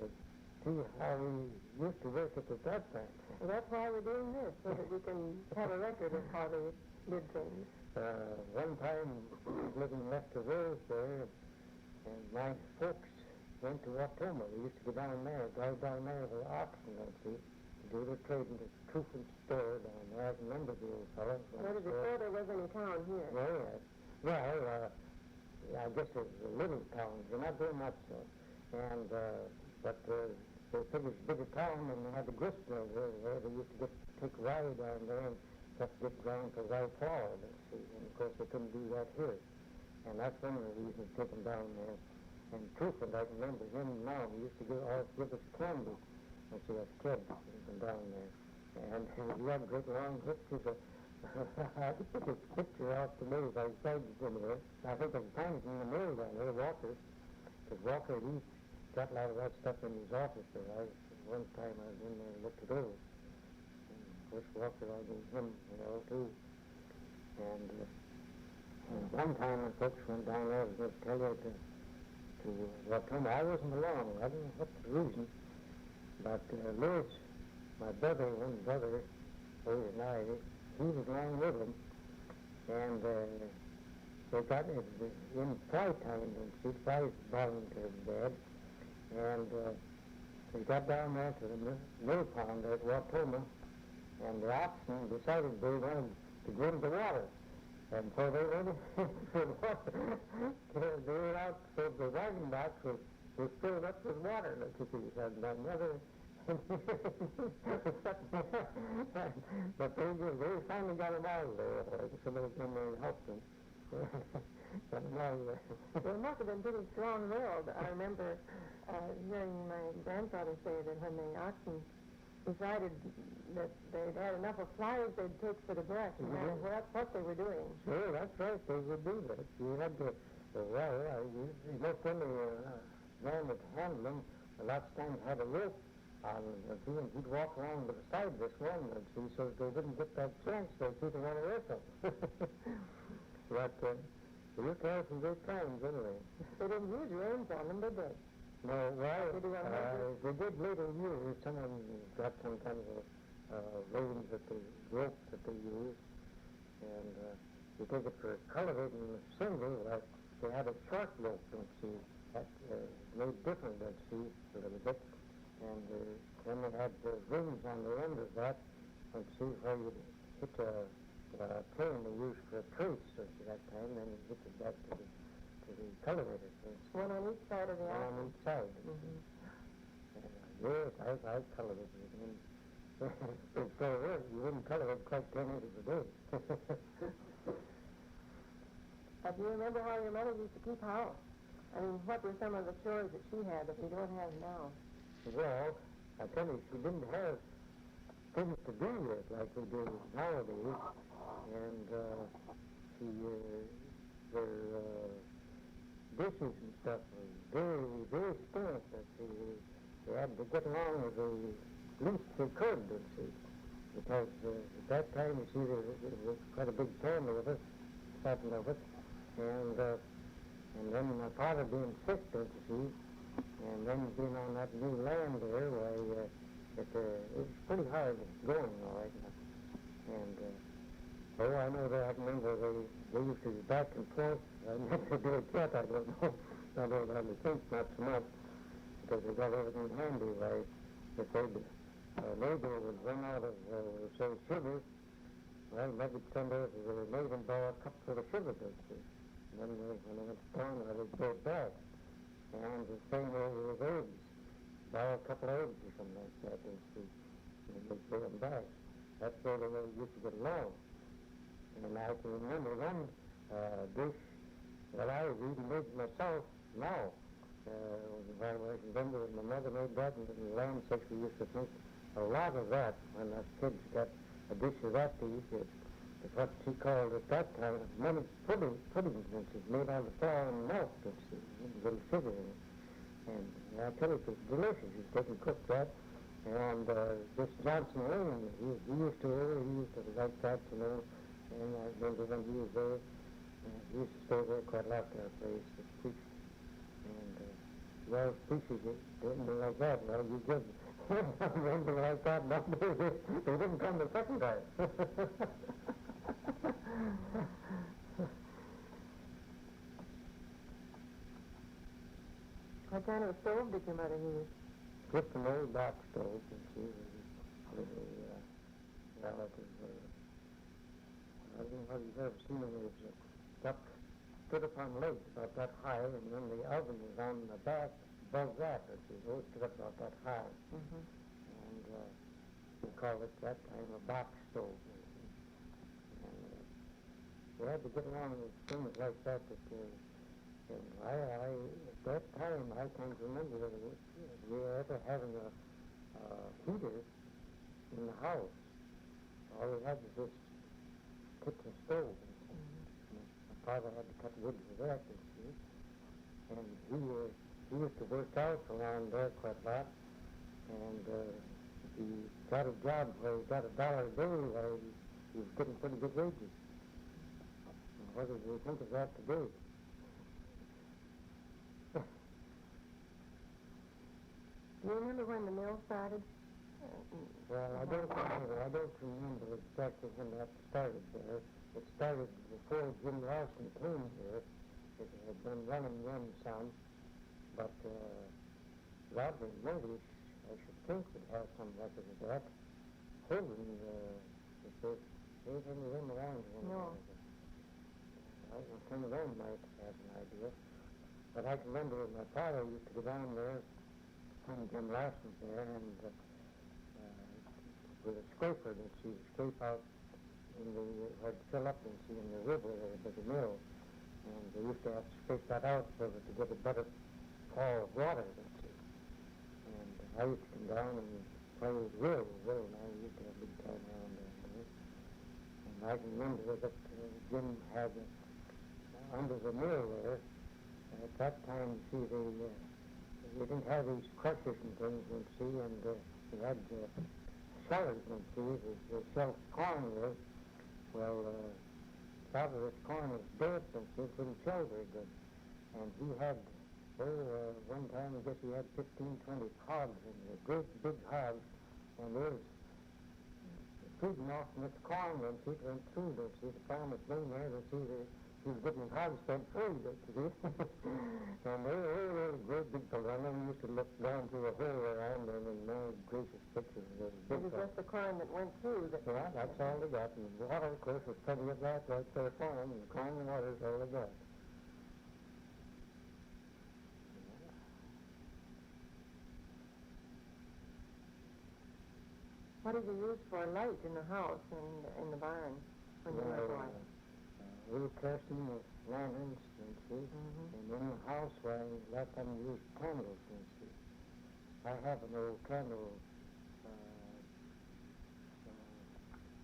see how we used to work it at that time. Well, that's why we're doing this, so that we can have a record of how they did things. One time, living left of Rose there, and my folks went to Watoma. We used to go down there, drive down there to the auction, see, to do the trading, the Truth and Store down there. I remember the old fellow. What is before there was any town here? Yeah, well, I guess it was a little town. They're not very much so. And, but they figured it's a bigger town, and they had the grist mill there. They used to take rye down there and just get ground for rye flour, see. And, of course, they couldn't do that here. And that's one of the reasons to take them down there. And Truthful, I remember him now. He used to give us candy. I see that kid down there. And he had great long pictures of I took his picture off the news. I saved it somewhere. I think it's times in the mail down there, Walker's. Because Walker, he got a lot of that stuff in his office there. One time I was in there and looked it over. And of course, Walker, I knew him, too. And one time the folks went down there, I was going to tell you to Watoma. I wasn't along. I don't know what the reason. But Lewis, my brother, one brother, Lewis and I, he was along with him, and they got in Fry time, and she Fry's bound to his bed, and they got down there to the mill pond at Watoma, and the oxen decided they wanted to go into the water, and so they went into the water. They were out, so the wagon box was filled up with water, and my mother but they finally got him out of there. Somebody came there and helped him. Got him out of there. Well, it must have been pretty strong-willed. I remember hearing my grandfather say that when the oxen decided that they'd had enough of flowers they'd take for the brush, and that's what they were doing. Sure, that's right. They would do that. You had to, you most only man that handled them, a lot of times had a rope on and he'd walk around to the side of this one, see, so they didn't get that chance to see the one whistle. But they used to have some good times anyway. They didn't use reins on them, did they? No, well, they did later use. Someone got some kind of reins that they, ropes that they used, and you take it for cultivating the single, like they had a short rope, don't see, that made different, don't see, a little bit. And then they had the rings on the end of that, and see where you hit a chain they used for a trace at that time, then you hit it back to the cultivator. One on each side of the one on each side. Yes, I cultivated it. And so you wouldn't cultivate quite 10 acres a day. Do you remember how your mother used to keep house? I mean, what were some of the chores that she had that we don't have now? Well, I tell you, she didn't have things to do with like we do nowadays, and their dishes and stuff was very, very scarce. They had to get along with the least they could, because at that time, you see, there was quite a big family of us, 7 of us, and then my father being sick, don't you see, and then being on that new land there, why, it was pretty hard going, all right. And, I know that I remember they used to be back and forth. I never do it yet, I don't know. I don't have to think not so much, because they got everything handy, right? If a neighbor would run out of, say, sugar, well, maybe send over to the neighbor and borrow a cup full of sugar, don't you? And then when they went to town, they'd go back. And the same way with eggs. Buy a couple of eggs or something like that, and they'd bring them back. That's the way they used to get along. And I can remember one dish that I was eating with myself now. I remember when my mother made that, and the lamb sex, we used to think a lot of that when us kids got a dish of that to eat. It's what she called at that time money pudding, it's made out of flour and milk, it's a little sugar in it. And I tell you, it was delicious. You take and cook that. And this Johnson Lane, he used to like that, you know. And I remember when he was there, he used to stay there quite a lot at our place, to preach. And well, preachers didn't like that. Well, you just remember like that, but they didn't come the second time. What kind of a stove did your mother use? Just an old box stove, and she was a little relative. I don't know if you've ever seen it. It was stood up on legs about that high, and then the oven was on the back above that, which is always stood up about that high. Mm-hmm. And we called it that time a box stove. And we had to get along with things like that. And at that time, I can't remember whether we were ever having a heater in the house. All we had was this kitchen stove. My father had to cut wood for that, you see. And he used to work out around there quite a lot. And he got a job where he got $1 a day, where he was getting pretty good wages. And what did we think of that today? Do you remember when the mill started? Well, I don't remember exactly when that started there. It started before Jim Larson came here. It had been running then some, but Rodney Modish, I should think, would have some record of that. Holden, if there's anything of them around here. No. I think some of them might have an idea. But I can remember my father used to go down there when Jim Larson was there, and with a scraper that she would scrape out in the, where it fill up in the river there by the mill. And they used to have to scrape that out so that to get a better fall of water. And I used to come down and play with Will, and I used to have a big time around there. And I can remember that Jim had, under the mill there, at that time, see, they didn't have these crushers and things, you see, and they had shellers, you see, they shelled corn with. Well, part of this corn was dirt, and see, it couldn't shell very good. And he had, one time, I guess he had 15, 20 hogs, and the great big hogs, and they was feeding off from this corn, and see, it went through, don't see, the farmer's been there, and see, he was getting his hogs fed free, don't you see? And they were great big fellows. I never used to look down through a hole around them, and my gracious pictures of those big It was just the corn that went through. Yeah, that's all they got. And the water, of course, was plenty of that right there for them, and the corn and water is all they got. What did you use for light in the house and in the barn when you were a boy? Little kerosene with lanterns, you see, and in the house where I let them use candles, you see. I have an old candle, what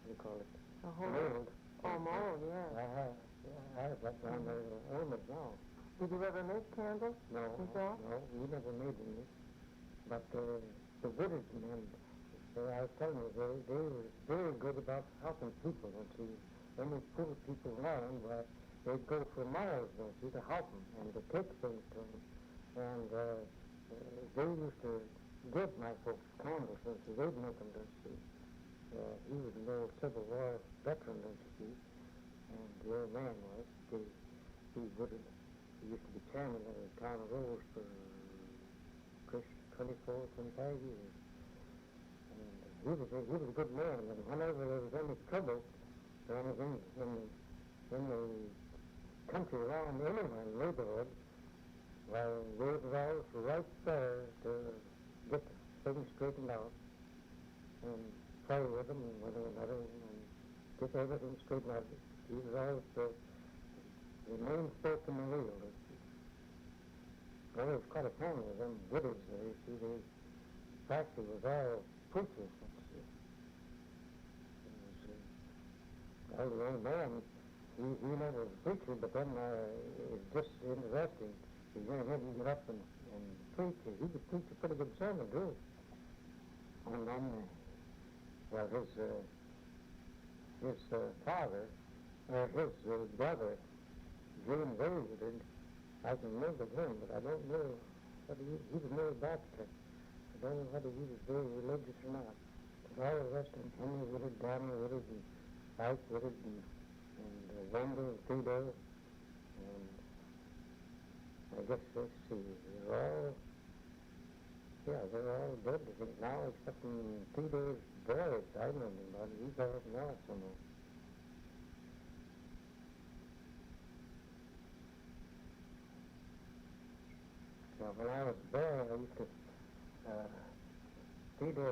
do you call it? A whole mold. Oh, mold, yes. I have that down there in Elmer now. Did you ever make candles? No, yourself? no, we never made any. But the village men, I was telling you, they were very good about helping people, you see. When we poor people around, they'd go for miles, don't you, to help them and to take things to them. And they used to give my folks candles, don't you, they'd make them, don't you. He was an old Civil War veteran, don't you see, and the old man was. He used to be chairman of the town of Rose for 24, 25 years. And he was a good man, and whenever there was any trouble, or anything in the country around anywhere in the neighborhood, well, they were always right there to get things straightened out and pray with them and one another and get everything straightened out. He was always the main spoke in the wheel. Well, there was quite a family of them widows there. You see, the factory was all preachers. Well, the old man, he never was a preacher, but then it's just interesting. He's going to have him get up and preach. He could preach a pretty good sermon, too. And then, well, his father, his brother, James Woodard, I can remember him, but I don't know whether he was more Baptist. I don't know whether he was very religious or not. But all the rest of them, Henry Woodard, Daniel Woodard, and Ike Woodard, and Wendell, and Theodore, and I guess, let's see, they're all dead I think now, except in 3 days' voyage. I don't know about it. He's out now somewhere. Now, when I was a boy, I used to, Peter,